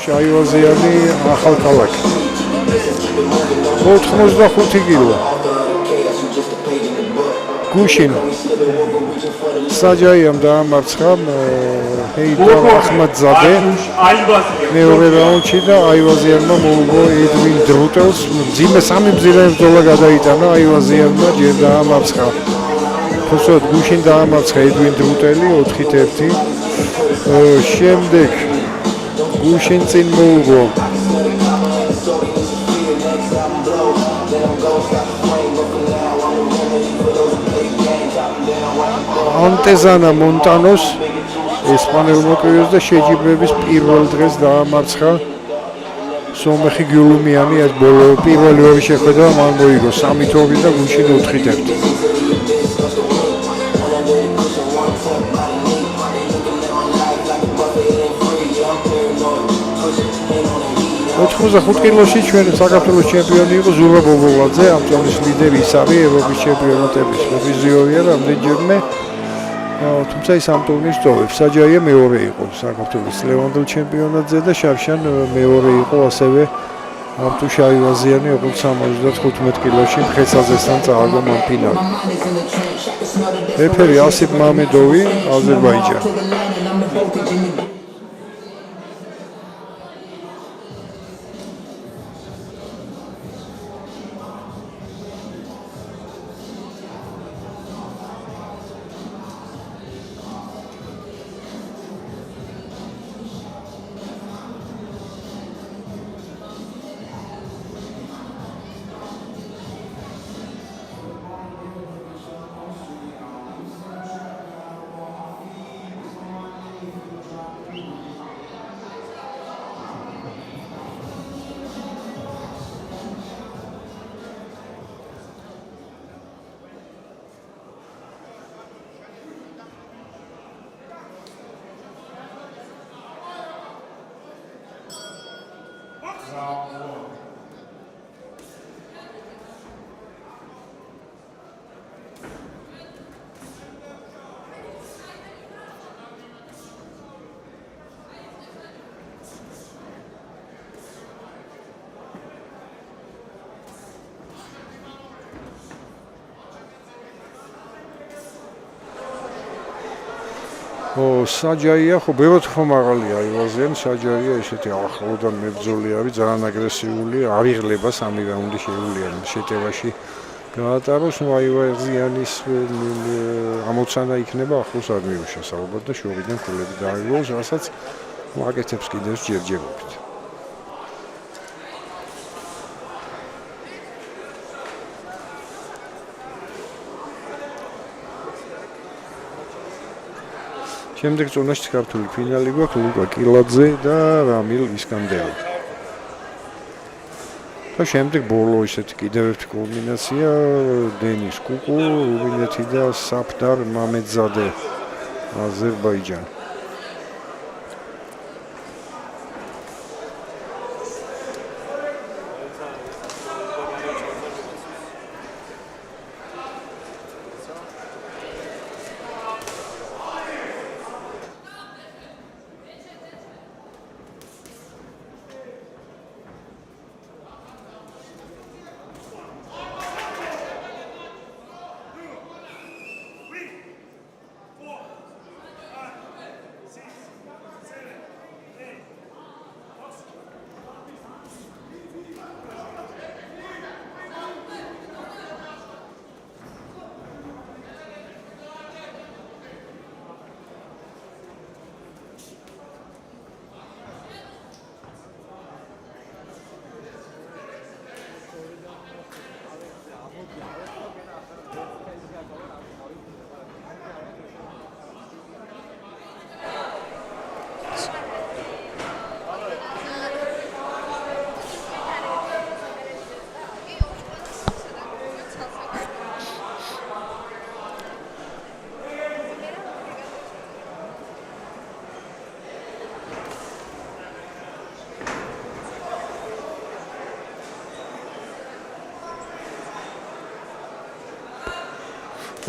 შაივაზიანი ახალქალაქი 85 კილო გუშინ საჯაიამ დაამარცხა ჰეიდარ ახმადზადე მეორე რაუნდში და აივაზიანმა მოუგო ედვინ დრუტელს სამი მძიმე ბრძოლა გადაიტანა აივაზიანმა ჯერ დაამარცხა თუმცა გუშინ დაამარცხა ედვინ დრუტელი 4-1 შემდეგ გუშინ წინ მოუგო ანტეზანა მონტანოს ესპანელ მოკვირვეს და შეჯიბრების პირველ დღეს დაამარცხა სომეხი გიულუმიანი ეს ბოლო პირველი ორი შეხვედრა მან მოიგო 3-2 და გუშინ 4-1 85 კილოში ჩვენ საქართველოს ჩემპიონი იყო ზურაბ ბობოვაძე, ამ წამის ლიდერი ის არის ევროპის ჩემპიონატების პრიზიორია რამდენჯერმე. თუმცა ის ამ ტურნირს სწორებს. საჯაია მეორე იყო საქართველოს ლევანდელ ჩემპიონატზე და შარშან მეორე იყო ასევე არტუშ აივაზიანი, როგორც 75 კილოში მხეცაძესთან წააგო მან ფინალი. რეფერი ასიფ მამედოვი, აზერბაიჯანი. საჯაია ხო ბევრად ხო მაღალია აივაზიან საჯაია ესეთი ახლოდან მებრძოლი არის ძალიან აგრესიული არ იღლება სამი რაუნდი შეუძლია შეტევაში გაატაროს აივაზიანის ამოცანა იქნება ახლოს არ მიუშას ალბათ და შორიდან ქულები დააიღოს რასაც აკეთებს კიდევ ჯერჯერობით შემდეგ ზონაში ქართული ფინალი გვაქვს ლუკა კილაძე და რამილ ისკანდერი. და შემდეგ ბოლო ისეთი კიდევ ერთი კომბინაცია დენის კუკუ, რუმინეთი და საფდარ მამედზადე აზერბაიჯანი.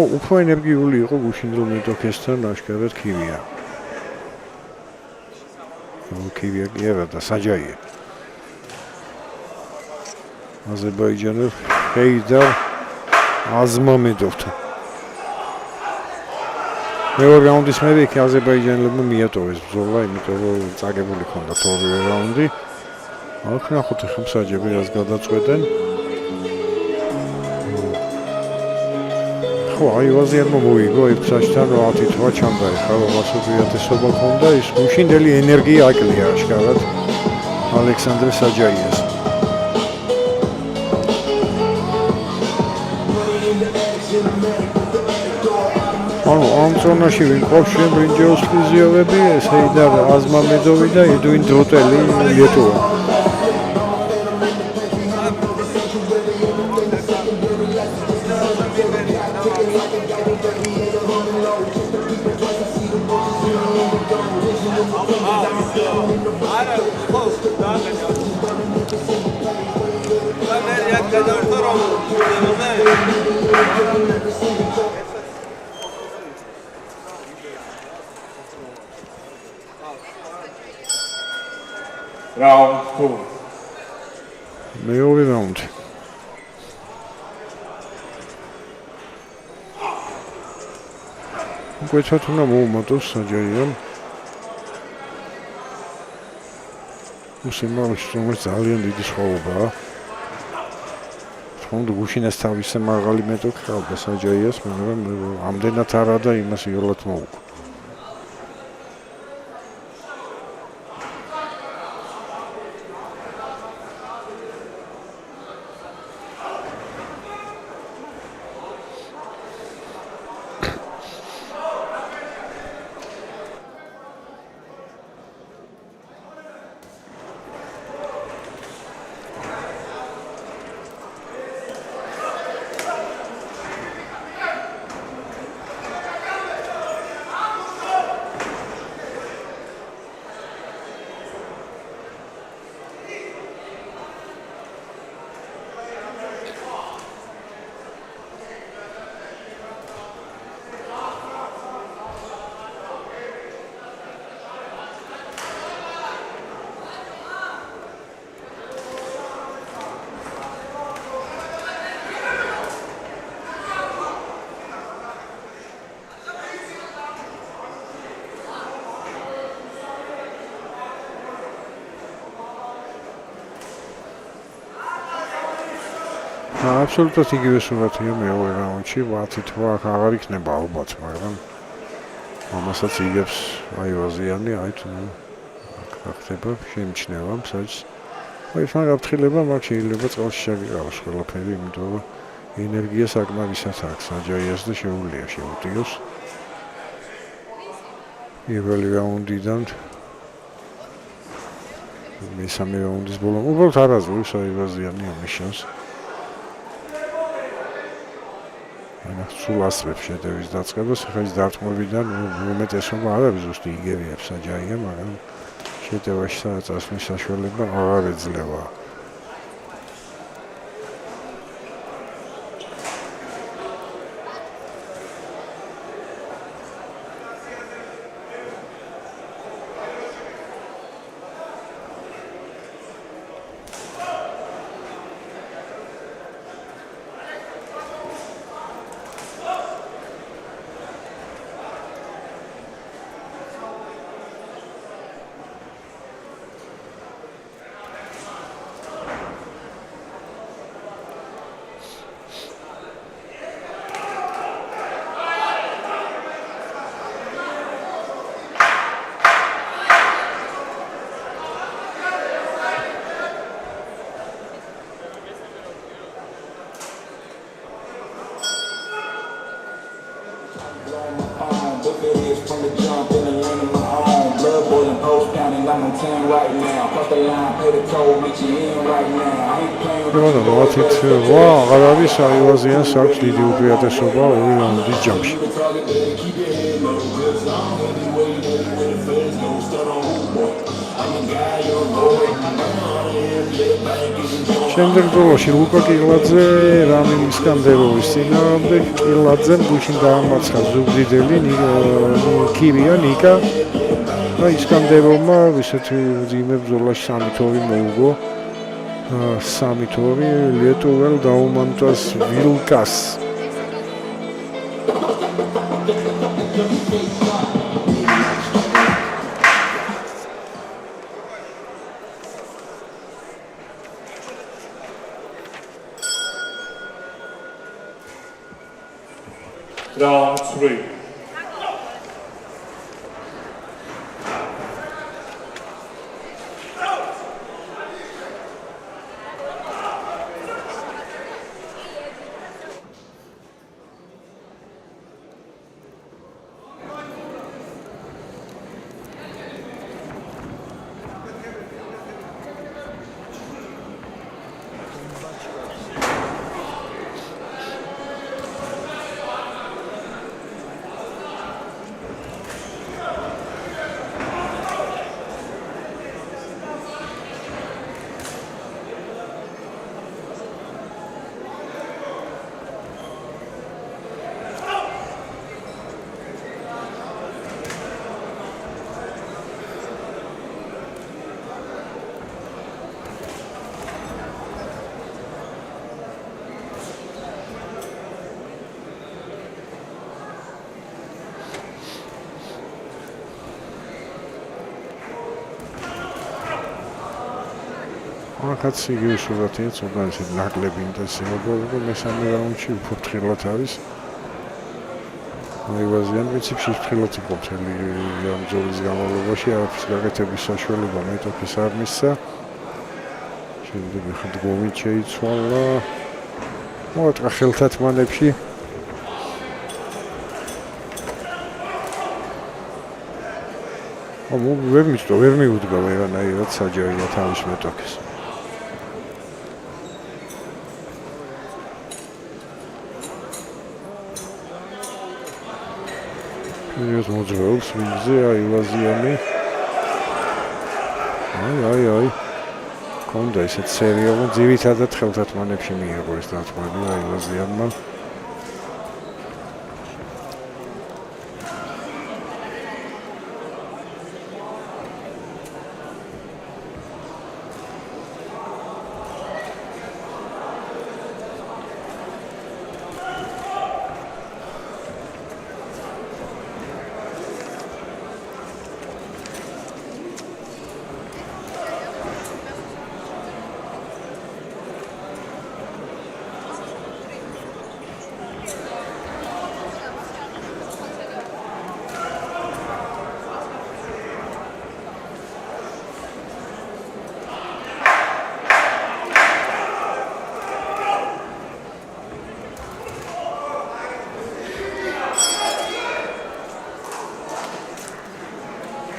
უფრო ენერგიული იყო გუშინ რომ მეტოქესთან აშკარად ქიმია. ხივია კი არა და საჯაია. აზერბაიჯანელ ჰეიდარ აზმამედოვთან. მეორე რაუნდის მერე იქ აზერბაიჯანელებმა მიატოვეს ბრძოლა, იმიტომ რომ წაგებული ჰქონდათ ორივე რაუნდი. აქ ნახოთ ახლა მსაჯები რას გადაწყვეტენ. ხო, აივაზიანმა მოიგო ერთ მსაჯთან 10 თვა ჩამდა, ხა მასუპირატესობა ჰქონდა, ის გუშინდელი ენერგია აკლია აშკარად ალექსანდრე საჯაიას. ამ ზონაში ვინყოფ ჩვენ ბრინჯაოს ფიზიოვები, ეს ჰეიდარ აზმამედოვი და ედვინ დროტელი ლიტოვა. Round 2. მეორე რაუნდი. გვეცათ უნდა მოუმატოს საჯაიამ. მუსიმალში რომელიც ძალიან დიდი სხვაობაა. თქონდა გუშინას თავისი მაღალი მეტოქი ხავდა საჯაიას, მაგრამ ამდენად არა და იმას იოლად მოუგო. აბსოლუტურად იგივე სურათია მეორე რაუნდში, 10 თვა აღარ იქნება ალბათ, მაგრამ ამასაც იგებს აივაზიანი, აი თუ ხდება შემჩნევა მსაჯს. აი ეს მაგაფრთხილება მაგ შეიძლება წყალში შეგიყავს ყველაფერი, იმიტომ რომ ენერგია საკმარისად აქვს საჯაიას და შეუძლია შეუტიოს. პირველი რაუნდიდან მესამე რაუნდის ბოლო უბრალოდ არ აზრობს აივაზიანი ამის შანს. სულ ასრებს შეტევის დაწყებას, ხა ის დარტყმებიდან უმეტესობა არ არის ზუსტი იგივეა საჯაია, მაგრამ შეტევაში წასვლის საშუალება აღარ ეძლევა. აღარ არის აივაზიანს აქვს დიდი უპირატესობა ორი რაუნდის ჯამში. შემდეგ ბოლოში ლუკა კილაძე რამინ ისკანდეროვის წინააღმდეგ კილაძემ გუშინ დაამარცხა ზუგდიდელი კირია ნიკა და ისკანდეროვმა ისეთი მძიმე ბრძოლაში 3-2 მოუგო. 3-2 ლიტოվել დაუმანტოს ვილკას. Round 3. კაცი იგივე სურათია, ზოგადად ისეთი ნაკლები ინტენსივობა, მესამე რაუნდში უფრო ფრთხილად არის. აივაზიან პრინციპში ფრთხილად იყო მთელი ამ ბრძოლის განმავლობაში, არაფრის გაკეთების საშუალება მეტოქის არ მისცა. შემდეგ დგომით შეიცვალა. მოატყა ხელთათმანებში. ვერ მიწვა, ვერ მიუდგა ვერანაირად საჯარია თავის მეტოქის. Serios მოძრაობს ვინგზე აივაზიანი. აი. კონდა ესეთ სერიალო ძირითადად ხელთათმანებში მიიღო ეს დათმობები აივაზიანმა.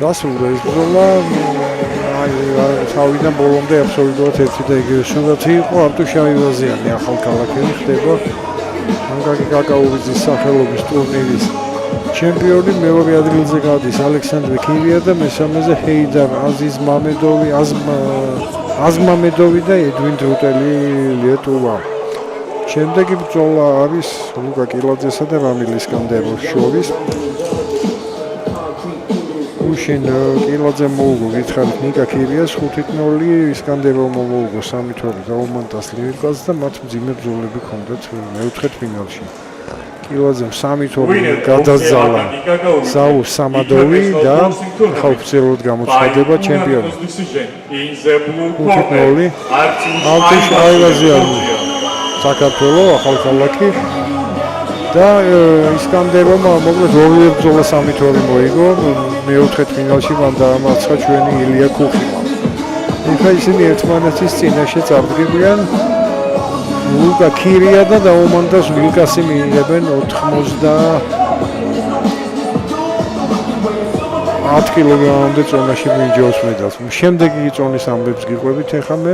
დასრულდა ეს ბრძოლა. თავიდან ბოლომდე აბსოლუტურად ერთი და იგივე სურათი იყო. არტუშ აივაზიანი ახალქალაქელი ხდება ანგაკი კაკაოვიძის სახელობის ტურნირის ჩემპიონი. მეორე ადგილზე გადის ალექსანდრე ქირია და მესამეზე ჰეიდარ აზმამედოვი და ედვინ დრუტელი ლიტოვა. შემდეგი ბრძოლა არის ლუკა კილაძესა და რამილ ისკანდეროს შორის. უშენ კილაძე მოუგო გითხარით ნიკა ქირიას 5-0, ისკანდეროვმა მოუგო 3-2 დაუმანტას ლირიკას და მათ მძიმე ბრძოლები ჰქონდათ მეოთხე ფინალში. კილაძემ 3-2 გადაძალა საულ სამადოვი და ოფიციალურად გამოცხადება ჩემპიონი. 5-0 არტუშ აივაზიანი საქართველოს ახალქალაქი და ისკანდეროვმა მოკლედ ორივე ბრძოლა 3-2 მოიგო. მეოთხე ფინალში მან დაამარცხა ჩვენი ილია ქუხიმა. ეხლა ისინი ერთმანეთის წინაშე წარდგებიან. ლუკა ქირია და დაუმანტას ვილკასი მიიღებენ 90 კილოგრამამდე წონაში ბრინჯაოს მედალს. შემდეგი წონის ამბებს გიყვებით ეხლა მე.